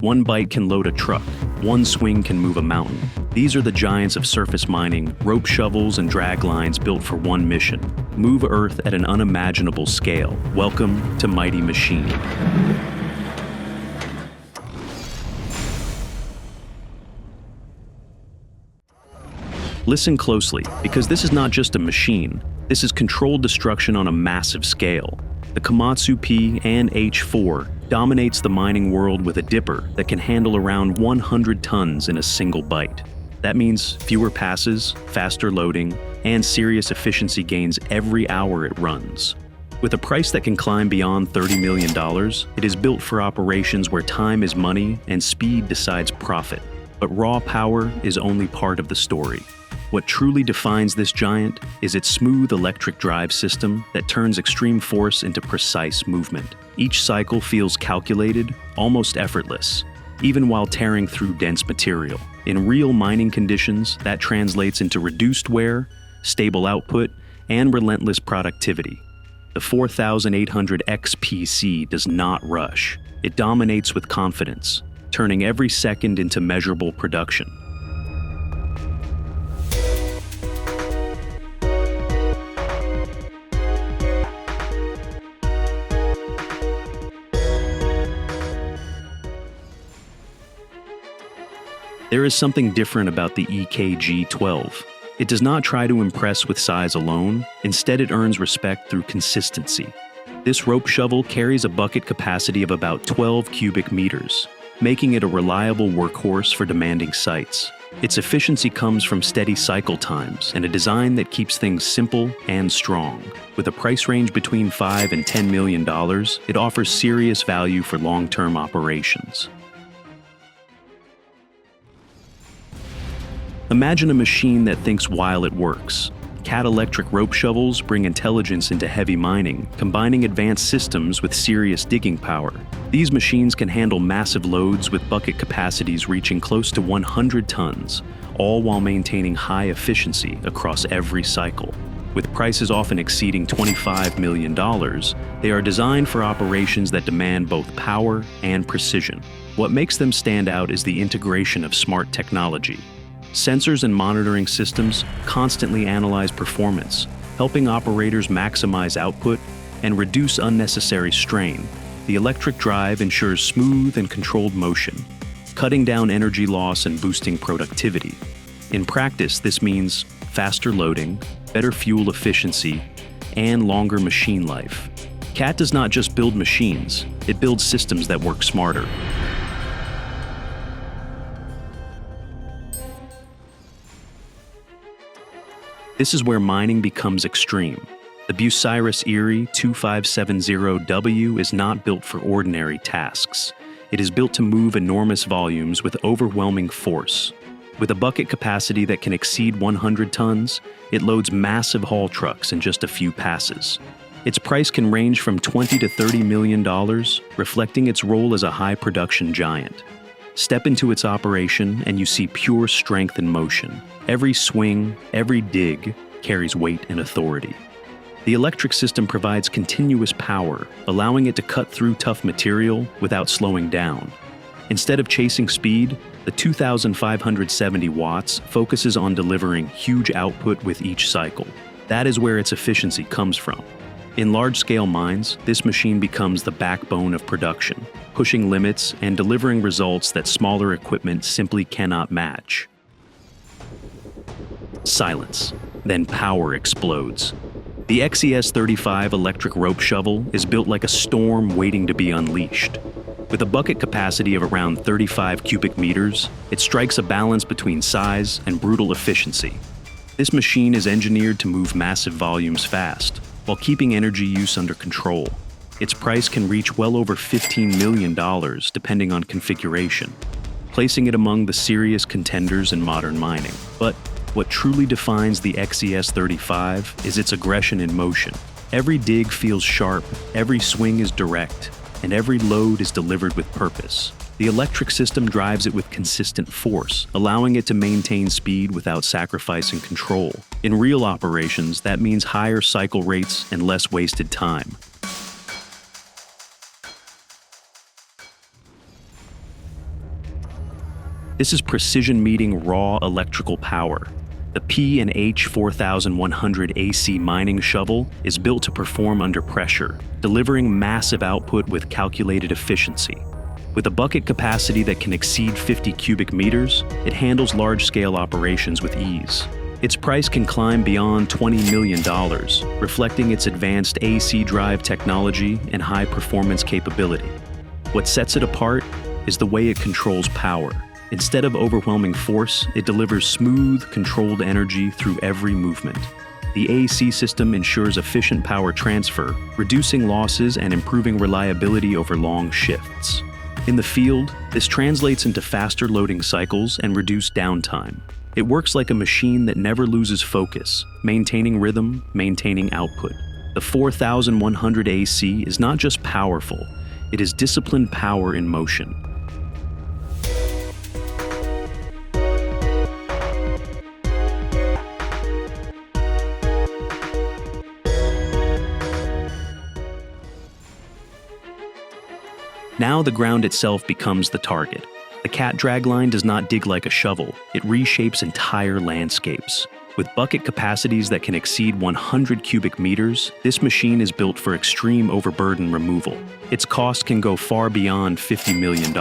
One bite can load a truck. One swing can move a mountain. These are the giants of surface mining, rope shovels and drag lines built for one mission: move earth at an unimaginable scale. Welcome to Mighty Machine. Listen closely, because this is not just a machine. This is controlled destruction on a massive scale. The Komatsu P&H 4 dominates the mining world with a dipper that can handle around 100 tons in a single bite. That means fewer passes, faster loading, and serious efficiency gains every hour it runs. With a price that can climb beyond $30 million, it is built for operations where time is money and speed decides profit. But raw power is only part of the story. What truly defines this giant is its smooth electric drive system that turns extreme force into precise movement. Each cycle feels calculated, almost effortless, even while tearing through dense material. In real mining conditions, that translates into reduced wear, stable output, and relentless productivity. The 4800 XPC does not rush. It dominates with confidence, turning every second into measurable production. There is something different about the EKG-12. It does not try to impress with size alone. Instead, it earns respect through consistency. This rope shovel carries a bucket capacity of about 12 cubic meters, making it a reliable workhorse for demanding sites. Its efficiency comes from steady cycle times and a design that keeps things simple and strong. With a price range between $5 and $10 million, it offers serious value for long-term operations. Imagine a machine that thinks while it works. Cat electric rope shovels bring intelligence into heavy mining, combining advanced systems with serious digging power. These machines can handle massive loads with bucket capacities reaching close to 100 tons, all while maintaining high efficiency across every cycle. With prices often exceeding $25 million, they are designed for operations that demand both power and precision. What makes them stand out is the integration of smart technology. Sensors and monitoring systems constantly analyze performance, helping operators maximize output and reduce unnecessary strain. The electric drive ensures smooth and controlled motion, cutting down energy loss and boosting productivity. In practice, this means faster loading, better fuel efficiency, and longer machine life. CAT does not just build machines, it builds systems that work smarter. This is where mining becomes extreme. The Bucyrus-Erie 2570W is not built for ordinary tasks. It is built to move enormous volumes with overwhelming force. With a bucket capacity that can exceed 100 tons, it loads massive haul trucks in just a few passes. Its price can range from $20 to $30 million, reflecting its role as a high-production giant. Step into its operation and you see pure strength and motion. Every swing, every dig carries weight and authority. The electric system provides continuous power, allowing it to cut through tough material without slowing down. Instead of chasing speed, the 2,570 watts focuses on delivering huge output with each cycle. That is where its efficiency comes from. In large-scale mines, this machine becomes the backbone of production, pushing limits and delivering results that smaller equipment simply cannot match. Silence. Then power explodes. The XES-35 electric rope shovel is built like a storm waiting to be unleashed. With a bucket capacity of around 35 cubic meters, it strikes a balance between size and brutal efficiency. This machine is engineered to move massive volumes fast, while keeping energy use under control. Its price can reach well over $15 million depending on configuration, placing it among the serious contenders in modern mining. But what truly defines the XES-35 is its aggression in motion. Every dig feels sharp, every swing is direct, and every load is delivered with purpose. The electric system drives it with consistent force, allowing it to maintain speed without sacrificing control. In real operations, that means higher cycle rates and less wasted time. This is precision meeting raw electrical power. The P&H 4100 AC mining shovel is built to perform under pressure, delivering massive output with calculated efficiency. With a bucket capacity that can exceed 50 cubic meters, it handles large-scale operations with ease. Its price can climb beyond $20 million, reflecting its advanced AC drive technology and high-performance capability. What sets it apart is the way it controls power. Instead of overwhelming force, it delivers smooth, controlled energy through every movement. The AC system ensures efficient power transfer, reducing losses and improving reliability over long shifts. In the field, this translates into faster loading cycles and reduced downtime. It works like a machine that never loses focus, maintaining rhythm, maintaining output. The 4100 AC is not just powerful, it is disciplined power in motion. Now the ground itself becomes the target. The cat dragline does not dig like a shovel, it reshapes entire landscapes. With bucket capacities that can exceed 100 cubic meters, this machine is built for extreme overburden removal. Its cost can go far beyond $50 million,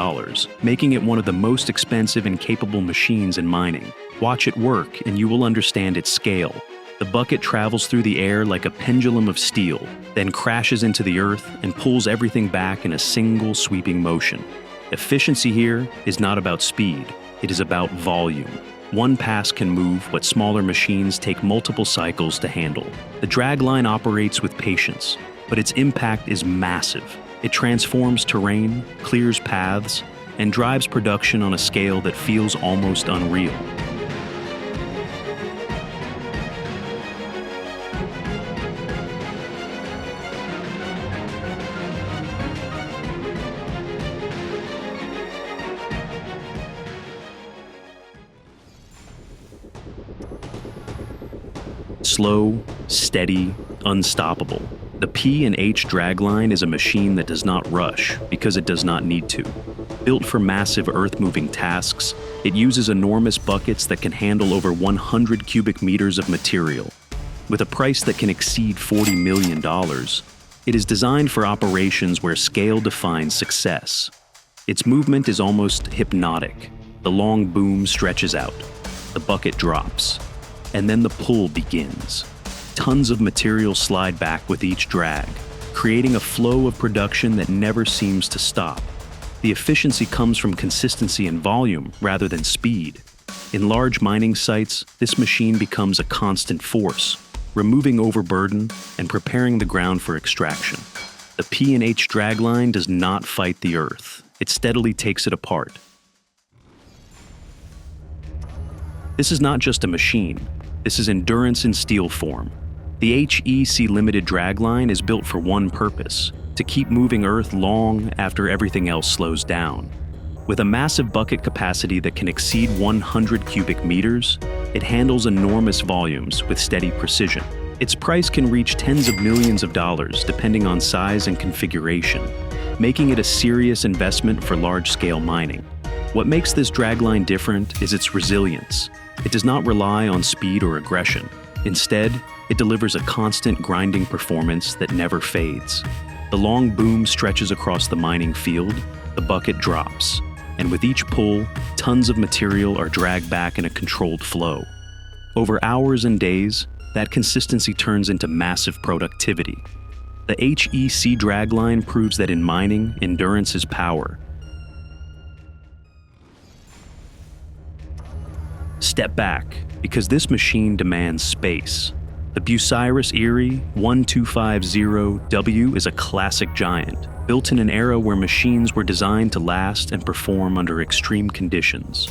making it one of the most expensive and capable machines in mining. Watch it work and you will understand its scale. The bucket travels through the air like a pendulum of steel, then crashes into the earth and pulls everything back in a single sweeping motion. Efficiency here is not about speed, it is about volume. One pass can move what smaller machines take multiple cycles to handle. The dragline operates with patience, but its impact is massive. It transforms terrain, clears paths, and drives production on a scale that feels almost unreal. Slow, steady, unstoppable. The P&H dragline is a machine that does not rush because it does not need to. Built for massive earth-moving tasks, it uses enormous buckets that can handle over 100 cubic meters of material. With a price that can exceed $40 million, it is designed for operations where scale defines success. Its movement is almost hypnotic. The long boom stretches out. The bucket drops. And then the pull begins. Tons of material slide back with each drag, creating a flow of production that never seems to stop. The efficiency comes from consistency and volume rather than speed. In large mining sites, this machine becomes a constant force, removing overburden and preparing the ground for extraction. The P&H dragline does not fight the earth. It steadily takes it apart. This is not just a machine. This is endurance in steel form. The HEC Limited dragline is built for one purpose: to keep moving earth long after everything else slows down. With a massive bucket capacity that can exceed 100 cubic meters, it handles enormous volumes with steady precision. Its price can reach tens of millions of dollars depending on size and configuration, making it a serious investment for large-scale mining. What makes this dragline different is its resilience. It does not rely on speed or aggression. Instead, it delivers a constant grinding performance that never fades. The long boom stretches across the mining field, the bucket drops, and with each pull, tons of material are dragged back in a controlled flow. Over hours and days, that consistency turns into massive productivity. The HEC dragline proves that in mining, endurance is power. Step back, because this machine demands space. The Bucyrus-Erie 1250W is a classic giant, built in an era where machines were designed to last and perform under extreme conditions.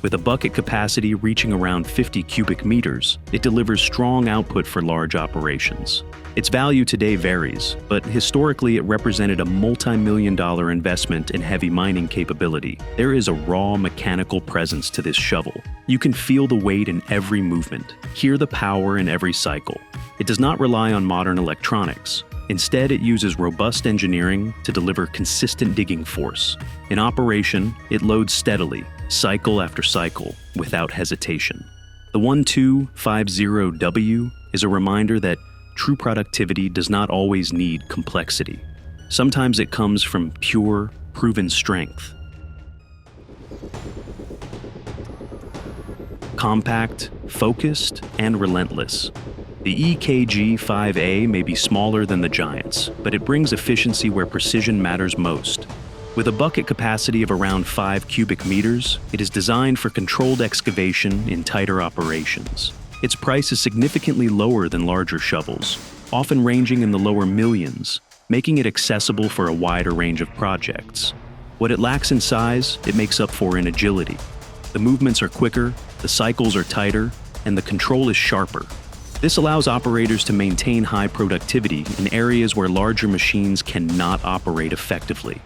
With a bucket capacity reaching around 50 cubic meters, it delivers strong output for large operations. Its value today varies, but historically it represented a multi-million-dollar investment in heavy mining capability. There is a raw mechanical presence to this shovel. You can feel the weight in every movement, hear the power in every cycle. It does not rely on modern electronics. Instead, it uses robust engineering to deliver consistent digging force. In operation, it loads steadily, cycle after cycle, without hesitation. The 1250W is a reminder that true productivity does not always need complexity. Sometimes it comes from pure, proven strength. Compact, focused, and relentless. The EKG-5A may be smaller than the giants, but it brings efficiency where precision matters most. With a bucket capacity of around 5 cubic meters, it is designed for controlled excavation in tighter operations. Its price is significantly lower than larger shovels, often ranging in the lower millions, making it accessible for a wider range of projects. What it lacks in size, it makes up for in agility. The movements are quicker, the cycles are tighter, and the control is sharper. This allows operators to maintain high productivity in areas where larger machines cannot operate effectively.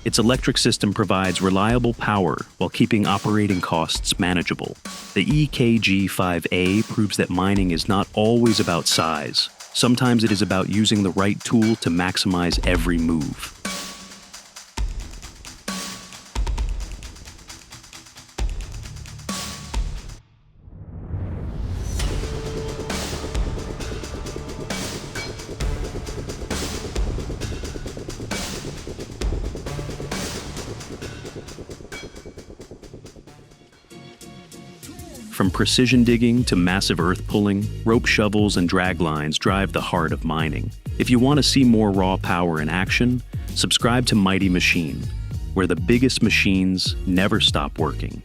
Its electric system provides reliable power while keeping operating costs manageable. The EKG-5A proves that mining is not always about size. Sometimes it is about using the right tool to maximize every move. From precision digging to massive earth pulling, rope shovels and drag lines drive the heart of mining. If you want to see more raw power in action, subscribe to Mighty Machine, where the biggest machines never stop working.